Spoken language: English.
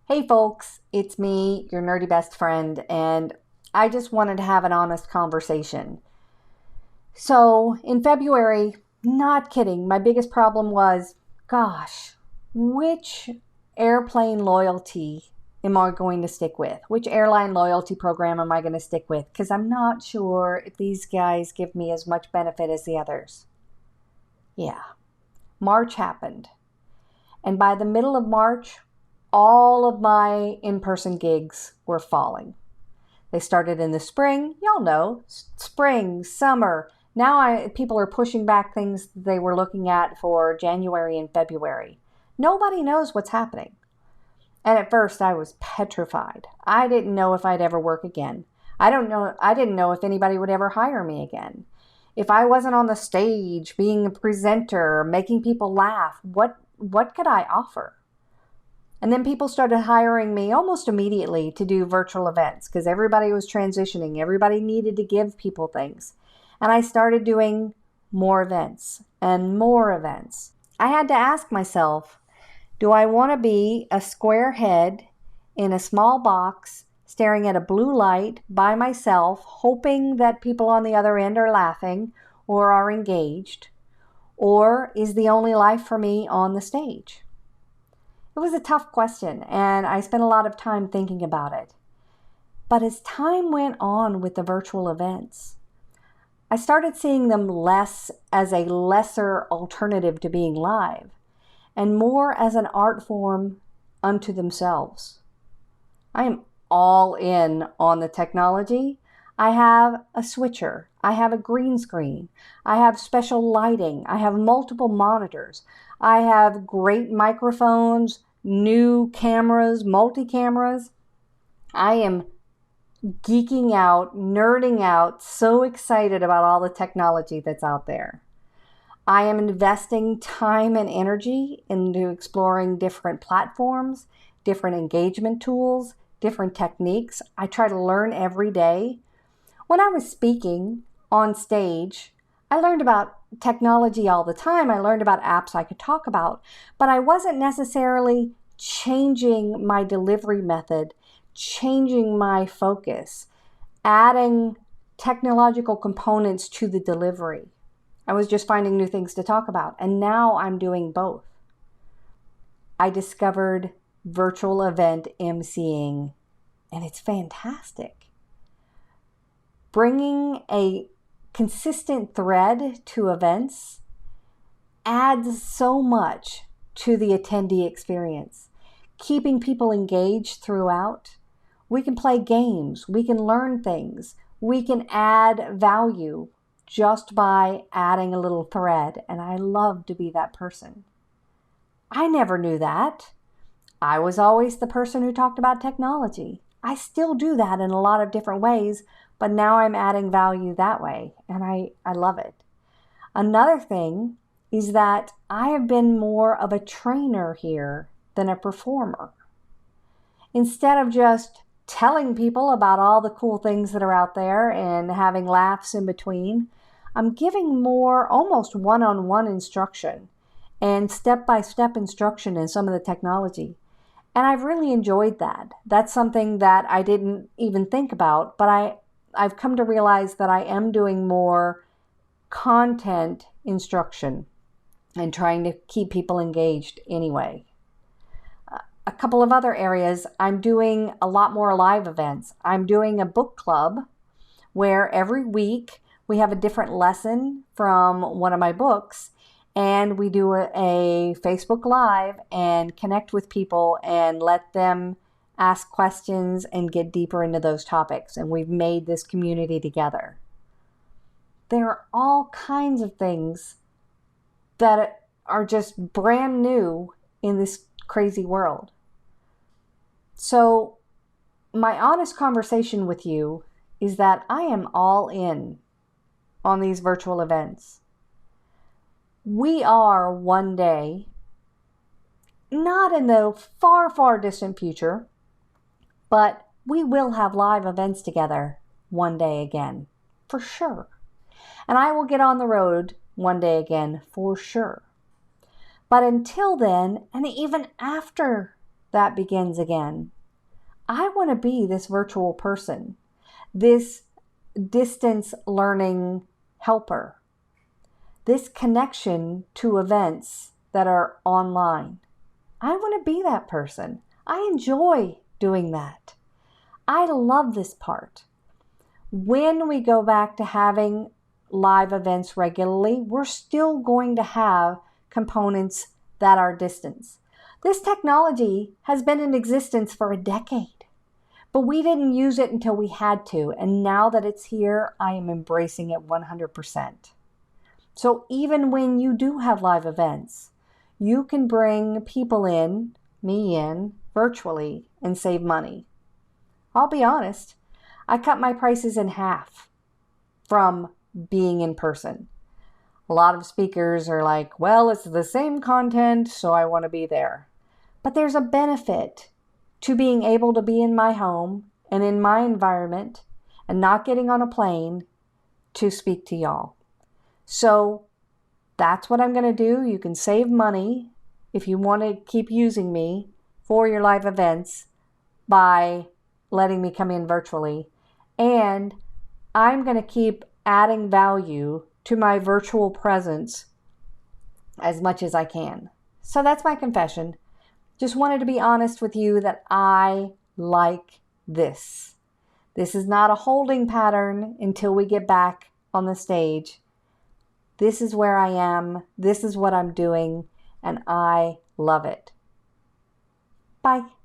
Hey folks, it's me, your nerdy best friend, and I just wanted to have an honest conversation. So, in February, not kidding, my biggest problem was, gosh, which airplane loyalty am I going to stick with? Which airline loyalty program am I going to stick with? Because I'm not sure if these guys give me as much benefit as the others. Yeah, March happened. And by the middle of March, all of my in-person gigs were falling. They started in the spring, y'all know, spring, summer. Now people are pushing back things they were looking at for January and February. Nobody knows what's happening. And at first I was petrified. I didn't know if I'd ever work again. I didn't know if anybody would ever hire me again. If I wasn't on the stage being a presenter, making people laugh, what could I offer? And then people started hiring me almost immediately to do virtual events because everybody was transitioning. Everybody needed to give people things. And I started doing more events and more events. I had to ask myself, do I want to be a square head in a small box staring at a blue light by myself, hoping that people on the other end are laughing or are engaged? Or is the only life for me on the stage? It was a tough question, and I spent a lot of time thinking about it. But as time went on with the virtual events, I started seeing them less as a lesser alternative to being live and more as an art form unto themselves. I am all in on the technology. I have a switcher. I have a green screen. I have special lighting. I have multiple monitors. I have great microphones, new cameras, multi-cameras. I am geeking out, nerding out, so excited about all the technology that's out there. I am investing time and energy into exploring different platforms, different engagement tools, different techniques. I try to learn every day. When I was speaking on stage, I learned about technology all the time. I learned about apps I could talk about, but I wasn't necessarily changing my delivery method, changing my focus, adding technological components to the delivery. I was just finding new things to talk about, and now I'm doing both. I discovered virtual event emceeing, and it's fantastic. Bringing a consistent thread to events adds so much to the attendee experience. Keeping people engaged throughout. We can play games. We can learn things. We can add value just by adding a little thread. And I love to be that person. I never knew that. I was always the person who talked about technology. I still do that in a lot of different ways, but now I'm adding value that way, and I love it. Another thing is that I have been more of a trainer here than a performer. Instead of just telling people about all the cool things that are out there and having laughs in between, I'm giving more almost one-on-one instruction and step-by-step instruction in some of the technology. And I've really enjoyed that. That's something that I didn't even think about, but I've come to realize that I am doing more content instruction and trying to keep people engaged anyway. A couple of other areas, I'm doing a lot more live events. I'm doing a book club where every week we have a different lesson from one of my books, and we do a Facebook Live and connect with people and let them ask questions and get deeper into those topics. And we've made this community together. There are all kinds of things that are just brand new in this crazy world. So my honest conversation with you is that I am all in on these virtual events. We are one day, not in the far, far distant future, but we will have live events together one day again, for sure. And I will get on the road one day again, for sure. But until then, and even after that begins again. I want to be this virtual person, this distance learning helper, this connection to events that are online. I want to be that person. I enjoy doing that. I love this part. When we go back to having live events regularly, we're still going to have components that are distance. This technology has been in existence for a decade, but we didn't use it until we had to. And now that it's here, I am embracing it 100%. So even when you do have live events, you can bring people in, me in, virtually and save money. I'll be honest, I cut my prices in half from being in person. A lot of speakers are like, well, it's the same content, so I want to be there. But there's a benefit to being able to be in my home and in my environment and not getting on a plane to speak to y'all. So that's what I'm going to do. You can save money if you want to keep using me for your live events by letting me come in virtually. And I'm going to keep adding value to my virtual presence as much as I can. So that's my confession. Just wanted to be honest with you that I like this. This is not a holding pattern until we get back on the stage. This is where I am. This is what I'm doing, and I love it. Bye.